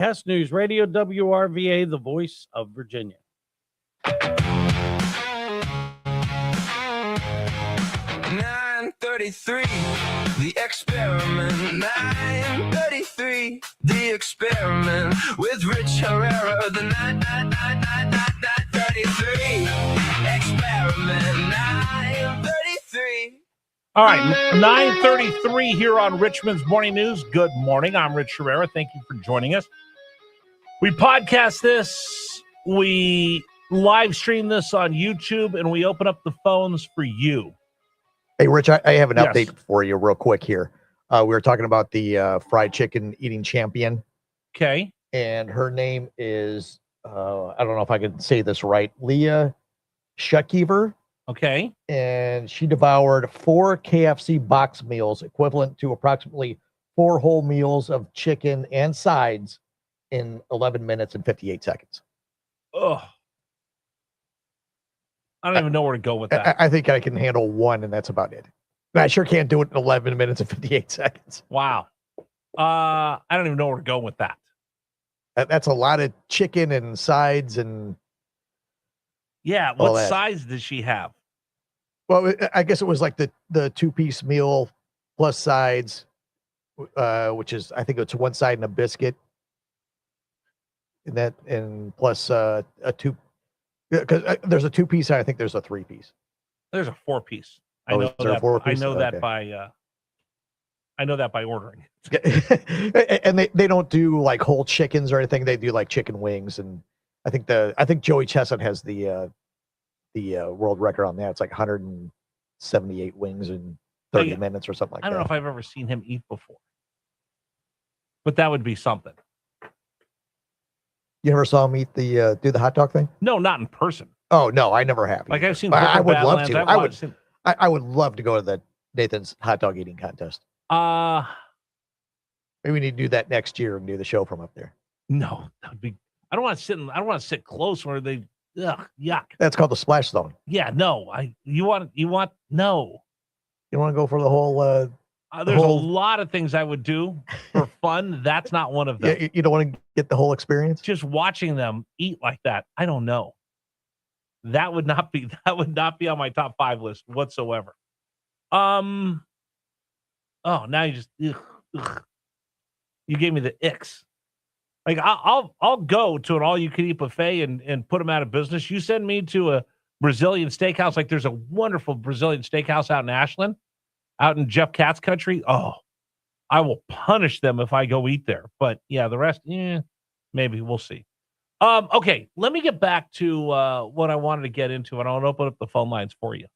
Hess News Radio, WRVA, the voice of Virginia. 9:33, the experiment. 9:33, the experiment with Rich Herrera. The 9:33 experiment. 9:33. All right, 9:33 here on Richmond's Morning News. Good morning. I'm Rich Herrera. Thank you for joining us. We podcast this, we live stream this on YouTube, and we open up the phones for you. Hey, Rich, I have an update for you real quick here. We were talking about the fried chicken eating champion. Okay. And her name is, I don't know if I can say this right, Leah Shuckever. Okay. And she devoured 4 KFC box meals, equivalent to approximately 4 whole meals of chicken and sides in 11 minutes and 58 seconds. Ugh. I don't even know where to go with that. I think I can handle 1, and that's about it. But I sure can't do it in 11 minutes and 58 seconds. Wow. I don't even know where to go with that. That's a lot of chicken and sides and... Yeah, what size does she have? Well, I guess it was like the 2-piece meal plus sides, which is, I think it's 1 side and a biscuit. And plus a 2, because there's a 2-piece, I think there's a 3-piece. There's a 4-piece. I know that. I know that by ordering. And they don't do like whole chickens or anything. They do like chicken wings, and I think Joey Chestnut has the world record on that. It's like 178 wings in 30 minutes or something like that. I don't know if I've ever seen him eat before, but that would be something. You ever saw him eat do the hot dog thing? No, not in person. Oh no, I never have. Like I've seen. I would love to. I would love to go to the Nathan's hot dog eating contest. Maybe we need to do that next year and do the show from up there. No, that would be. I don't want to sit close where they. Ugh, yuck. That's called the splash zone. Yeah, no. You want no. You want to go for the whole. There's a lot of things I would do for fun. That's not one of them. Yeah, you don't want to get the whole experience. Just watching them eat like that, I don't know. That would not be on my top 5 list whatsoever. Oh, now you just you gave me the icks. Like I'll go to an all-you-can-eat buffet and put them out of business. You send me to a Brazilian steakhouse, like there's a wonderful Brazilian steakhouse out in Ashland, out in Jeff Katz's country. Oh, I will punish them if I go eat there. But yeah, the rest, maybe we'll see. Okay, let me get back to what I wanted to get into, and I'll open up the phone lines for you.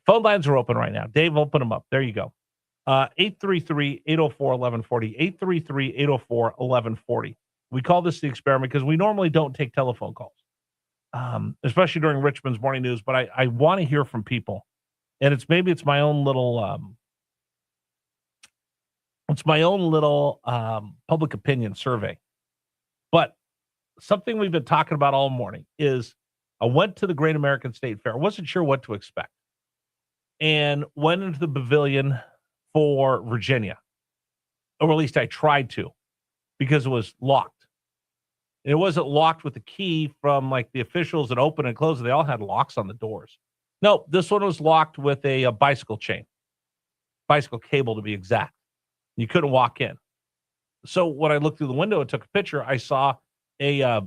Phone lines are open right now. Dave, open them up. There you go. 833-804-1140. 833-804-1140. We call this the experiment because we normally don't take telephone calls, especially during Richmond's Morning News. But I want to hear from people, and it's my own little public opinion survey. But something we've been talking about all morning is I went to the Great American State Fair. I wasn't sure what to expect, and went into the pavilion for Virginia, or at least I tried to, because it was locked. And it wasn't locked with a key from like the officials that open and close. They all had locks on the doors. No, this one was locked with a bicycle chain, bicycle cable to be exact. You couldn't walk in. So when I looked through the window and took a picture, I saw a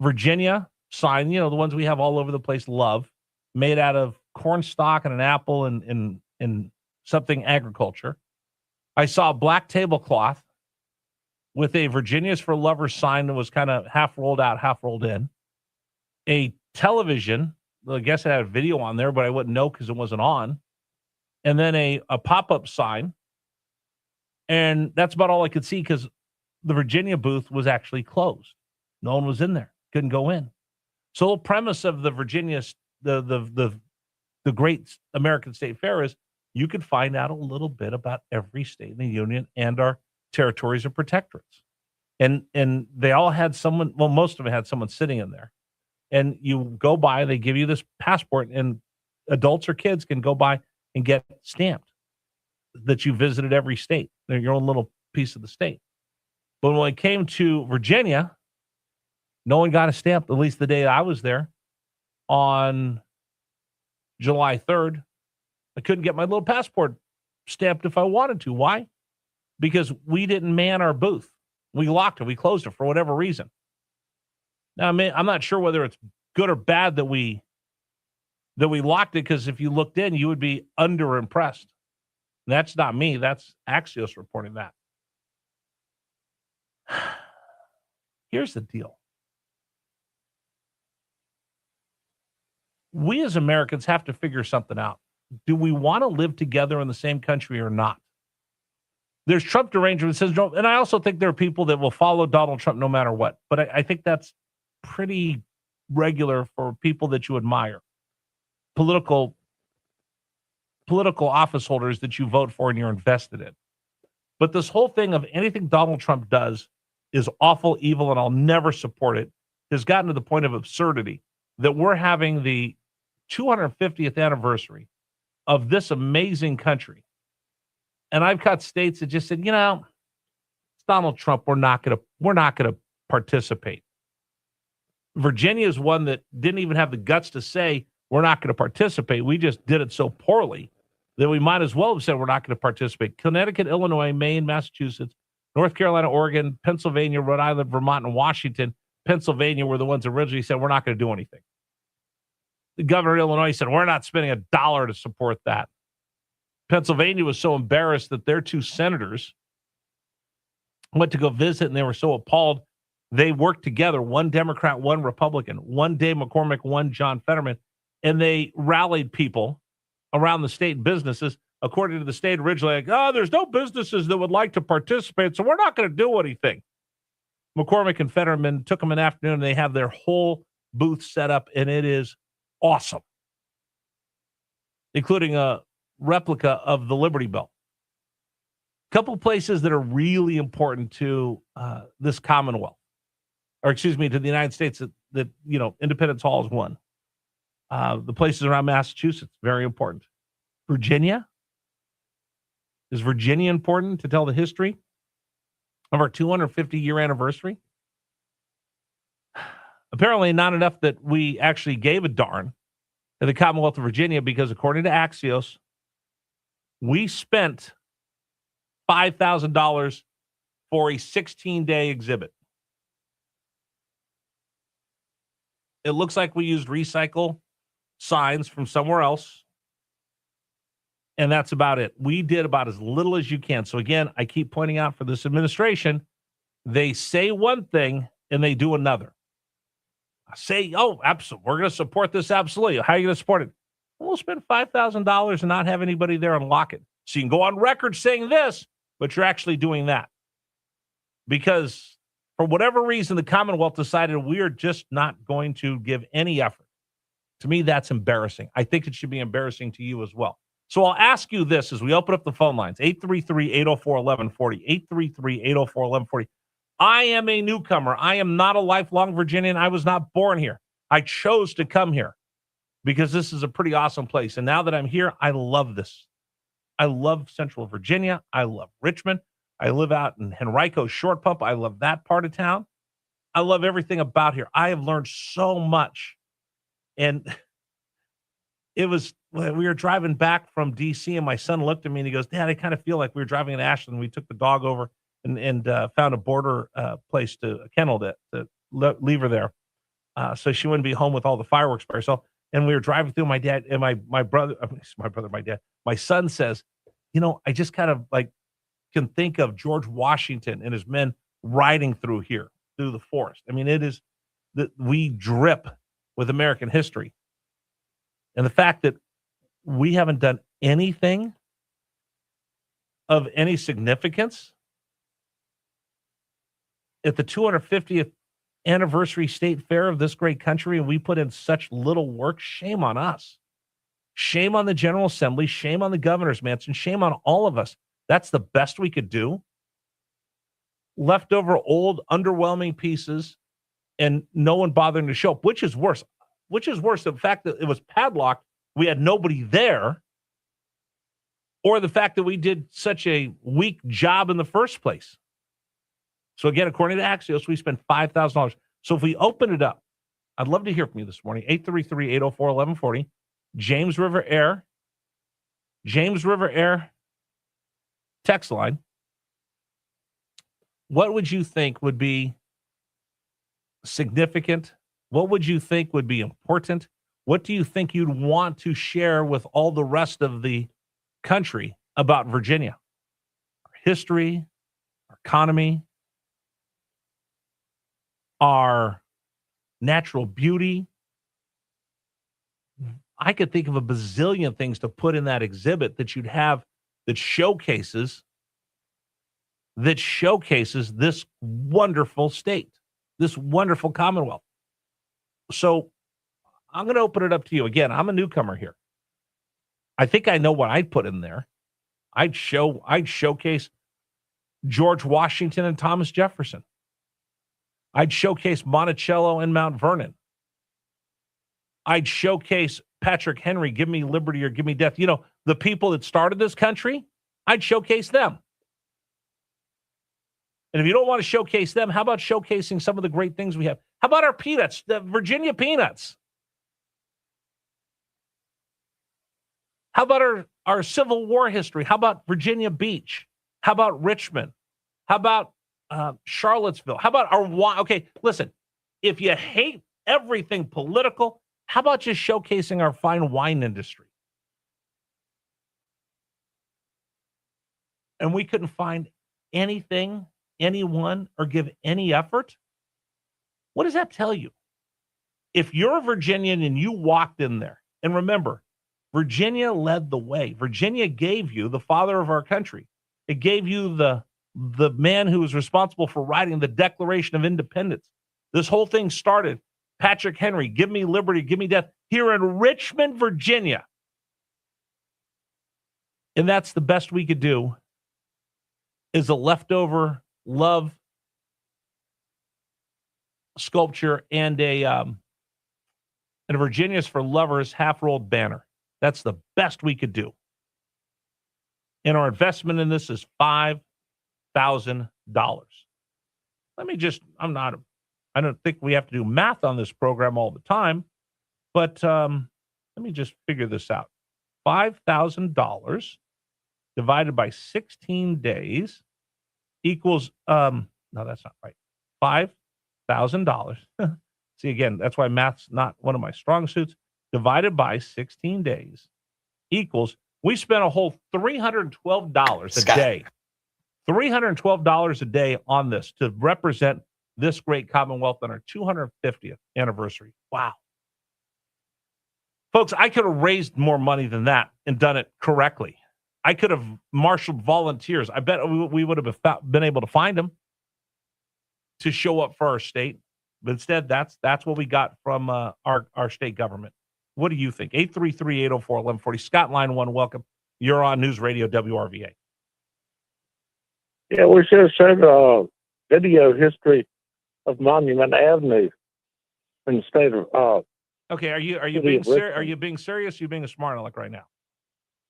Virginia sign, the ones we have all over the place, love, made out of corn stalk and an apple and something agriculture. I saw a black tablecloth with a Virginia's for Lovers sign that was kind of half rolled out, half rolled in. A television, I guess it had a video on there, but I wouldn't know because it wasn't on. And then a pop-up sign. And that's about all I could see because the Virginia booth was actually closed. No one was in there. Couldn't go in. So the premise of the Virginia's, the Great American State Fair is you could find out a little bit about every state in the union and our territories or protectorates. And they all had someone, well, most of them had someone sitting in there. And you go by, they give you this passport, and adults or kids can go by and get stamped that you visited every state. They're your own little piece of the state. But when it came to Virginia, no one got a stamp, at least the day I was there on July 3rd. I couldn't get my little passport stamped if I wanted to. Why? Because we didn't man our booth. We locked it. We closed it for whatever reason. Now, I'm not sure whether it's good or bad that we locked it, because if you looked in, you would be underimpressed. That's not me. That's Axios reporting that. Here's the deal. We as Americans have to figure something out. Do we want to live together in the same country or not? There's Trump derangement that says, no, and I also think there are people that will follow Donald Trump no matter what. But I think that's pretty regular for people that you admire. Political office holders that you vote for and you're invested in. But this whole thing of anything Donald Trump does is awful, evil, and I'll never support it, has gotten to the point of absurdity that we're having the 250th anniversary of this amazing country. And I've got states that just said, it's Donald Trump. We're not going to participate. Virginia is one that didn't even have the guts to say we're not going to participate. We just did it so poorly that we might as well have said we're not going to participate. Connecticut, Illinois, Maine, Massachusetts, North Carolina, Oregon, Pennsylvania, Rhode Island, Vermont, and Washington. Pennsylvania were the ones that originally said we're not going to do anything. The governor of Illinois said we're not spending $1 to support that. Pennsylvania was so embarrassed that their two senators went to go visit, and they were so appalled. They worked together, one Democrat, one Republican, one Dave McCormick, one John Fetterman, and they rallied people around the state businesses. According to the state originally, there's no businesses that would like to participate, so we're not going to do anything. McCormick and Fetterman took them an afternoon, and they have their whole booth set up, and it is awesome, including a replica of the Liberty Bell. A couple places that are really important to this Commonwealth, to the United States that Independence Hall is one. The places around Massachusetts, very important. Virginia. Is Virginia important to tell the history of our 250-year anniversary? Apparently not enough that we actually gave a darn to the Commonwealth of Virginia, because according to Axios, we spent $5,000 for a 16-day exhibit. It looks like we used recycle signs from somewhere else, and that's about it. We did about as little as you can. So again, I keep pointing out for this administration, they say one thing and they do another. Say, absolutely, we're going to support this, absolutely. How are you going to support it? We'll spend $5,000 and not have anybody there and lock it. So you can go on record saying this, but you're actually doing that. Because for whatever reason, the Commonwealth decided we are just not going to give any effort. To me, that's embarrassing. I think it should be embarrassing to you as well. So I'll ask you this as we open up the phone lines, 833-804-1140, 833-804-1140. I am a newcomer. I am not a lifelong Virginian. I was not born here. I chose to come here because this is a pretty awesome place. And now that I'm here, I love this. I love Central Virginia. I love Richmond. I live out in Henrico Short Pump. I love that part of town. I love everything about here. I have learned so much. And we were driving back from D.C. and my son looked at me and he goes, Dad, I kind of feel like we were driving in Ashland. We took the dog over and found a border place a kennel to leave her there. So she wouldn't be home with all the fireworks by herself. And we were driving through, my dad and my son says, I just kind of can think of George Washington and his men riding through here, through the forest. I mean, it is that we drip with American history. And the fact that we haven't done anything of any significance at the 250th anniversary state fair of this great country, and we put in such little work, shame on us. Shame on the General Assembly, shame on the governor's mansion, shame on all of us. That's the best we could do. Leftover old, underwhelming pieces, and no one bothering to show up, which is worse. Which is worse, the fact that it was padlocked, we had nobody there, or the fact that we did such a weak job in the first place. So again, according to Axios, we spent $5,000. So if we open it up, I'd love to hear from you this morning. 833-804-1140. James River Air text line. What would you think would be significant? What would you think would be important? What do you think you'd want to share with all the rest of the country about Virginia? Our history, our economy, our natural beauty. I could think of a bazillion things to put in that exhibit that you'd have that showcases this wonderful state, this wonderful Commonwealth. So I'm going to open it up to you. Again, I'm a newcomer here. I think I know what I'd put in there. I'd showcase George Washington and Thomas Jefferson. I'd showcase Monticello and Mount Vernon. I'd showcase Patrick Henry, give me liberty or give me death. You know, the people that started this country, I'd showcase them. And if you don't want to showcase them, how about showcasing some of the great things we have? How about our peanuts, the Virginia peanuts? How about our Civil War history? How about Virginia Beach? How about Richmond? How about Charlottesville? How about our wine? Okay, listen, if you hate everything political, how about just showcasing our fine wine industry? And we couldn't find anything, anyone, or give any effort? What does that tell you? If you're a Virginian and you walked in there, and remember, Virginia led the way. Virginia gave you the father of our country. It gave you the man who was responsible for writing the Declaration of Independence. This whole thing started, Patrick Henry, give me liberty, give me death, here in Richmond, Virginia. And that's the best we could do, is a leftover love sculpture and a Virginia's for Lovers half-rolled banner. That's the best we could do. And our investment in this is $5,000. Let me just, I don't think we have to do math on this program all the time, but let me just figure this out. $5,000 divided by 16 days equals, no, that's not right. $5,000. See, again, that's why math's not one of my strong suits. Divided by 16 days equals, we spent a whole $312 a day. $312 a day on this to represent this great Commonwealth on our 250th anniversary. Wow. Folks, I could have raised more money than that and done it correctly. I could have marshaled volunteers. I bet we would have been able to find them to show up for our state. But instead, that's what we got from our state government. What do you think? 833-804-1140. Scott, line 1, welcome. You're on News Radio WRVA. Yeah, we should have showed video history of Monument Avenue in the state of. Okay, are you being serious? Are you being serious? Are you being a smart aleck right now?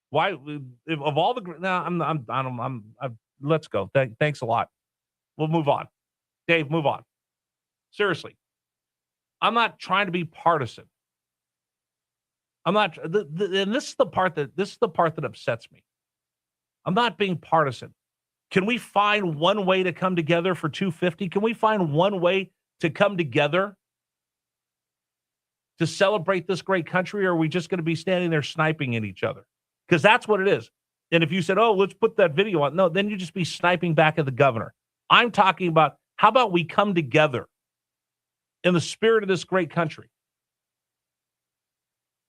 Why, of all the? No, let's go. Thanks a lot. We'll move on. Dave, move on. Seriously, I'm not trying to be partisan. I'm not, and this is the part that upsets me. I'm not being partisan. Can we find one way to come together for 250? Can we find one way to come together to celebrate this great country, or are we just going to be standing there sniping at each other? Because that's what it is. And if you said, oh, let's put that video on, no, then you just be sniping back at the governor. I'm talking about, how about we come together in the spirit of this great country?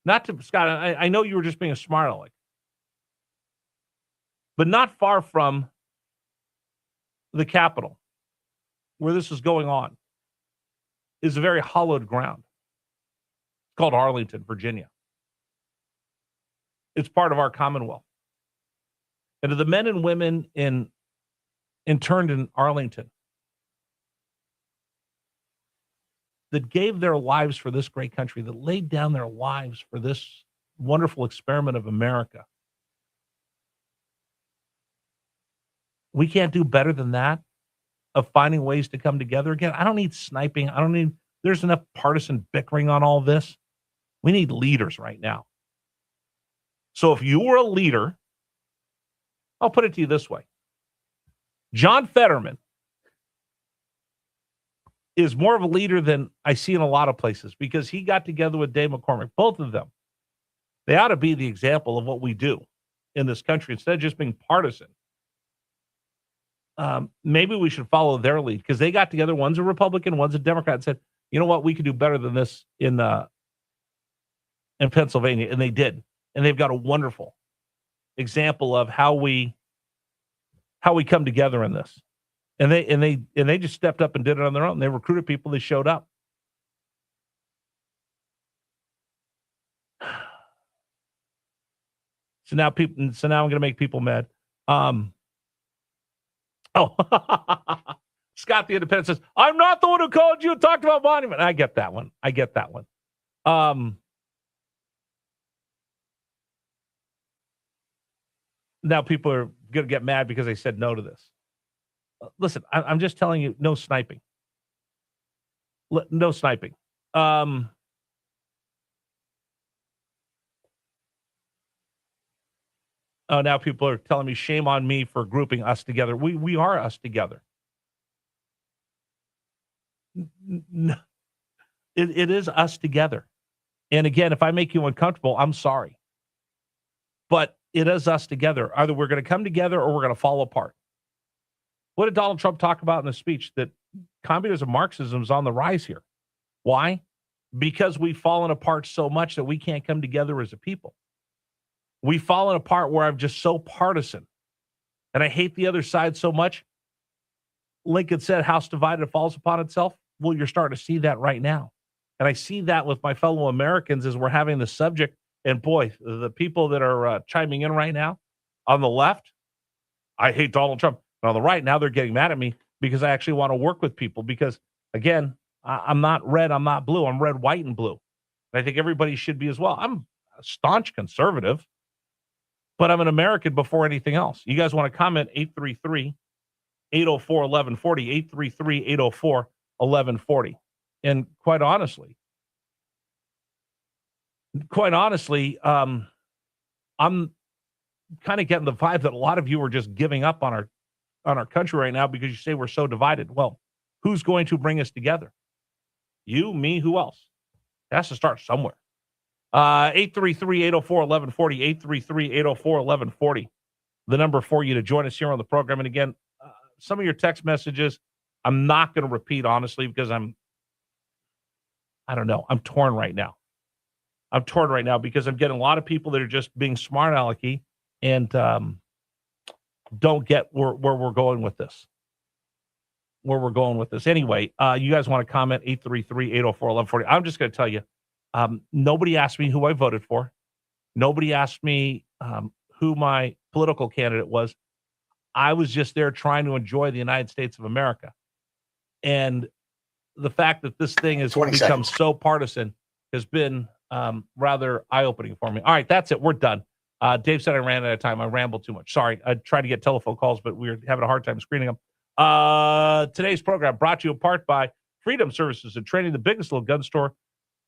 Not to, Scott, I know you were just being a smart aleck, but not far from the Capitol, where this is going on, is a very hallowed ground. It's called Arlington, Virginia. It's part of our Commonwealth. And to the men and women interned in Arlington that gave their lives for this great country, that laid down their lives for this wonderful experiment of America, we can't do better than that. of finding ways to come together again. I don't need sniping. There's enough partisan bickering on all this. We need leaders right now. So if you were a leader, I'll put it to you this way. John Fetterman is more of a leader than I see in a lot of places because he got together with Dave McCormick, both of them. They ought to be the example of what we do in this country instead of just being partisan. Maybe we should follow their lead because they got together. One's a Republican, one's a Democrat, and said, you know what, we could do better than this in Pennsylvania. And they did. And they've got a wonderful example of how we come together in this. And they just stepped up and did it on their own. They recruited people, they showed up. So now I'm going to make people mad. Scott the Independent says, I'm not the one who called you and talked about monument. I get that one. Now people are going to get mad because I said no to this. Listen, I'm just telling you, no sniping. No sniping. Oh, now people are telling me shame on me for grouping us together. We are us together. It is us together. And again, if I make you uncomfortable, I'm sorry. But it is us together. Either we're going to come together or we're going to fall apart. What did Donald Trump talk about in the speech? That communism, Marxism is on the rise here. Why? Because we've fallen apart so much that we can't come together as a people. We've fallen apart where I'm just so partisan. And I hate the other side so much. Lincoln said, house divided falls upon itself. Well, you're starting to see that right now. And I see that with my fellow Americans as we're having the subject. And boy, the people that are chiming in right now on the left, I hate Donald Trump. And on the right, now they're getting mad at me because I actually want to work with people because, again, I'm not red, I'm not blue. I'm red, white, and blue. And I think everybody should be as well. I'm a staunch conservative, but I'm an American before anything else. You guys want to comment? 833-804-1140, 833-804-1140. And quite honestly, I'm kind of getting the vibe that a lot of you are just giving up on our country right now because you say we're so divided. Well, who's going to bring us together? You, me, who else? It has to start somewhere. 833-804-1140, 833-804-1140. The number for you to join us here on the program. And again, some of your text messages, I'm not going to repeat, honestly, because I don't know. I'm torn right now because I'm getting a lot of people that are just being smart alecky and don't get where we're going with this. Anyway, you guys want to comment? 833-804-1140. I'm just going to tell you, nobody asked me who I voted for. Nobody asked me who my political candidate was. I was just there trying to enjoy the United States of America. And the fact that this thing has become so partisan has been rather eye-opening for me. All right, that's it. We're done. Dave said I ran out of time. I rambled too much. Sorry. I tried to get telephone calls, but we were having a hard time screening them. Today's program brought to you in part by Freedom Services and Training, the biggest little gun store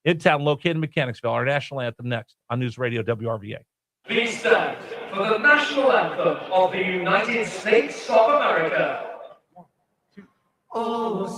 in town, located in Mechanicsville. Our national anthem next on News Radio WRVA. Please stand for the national anthem of the United States of America.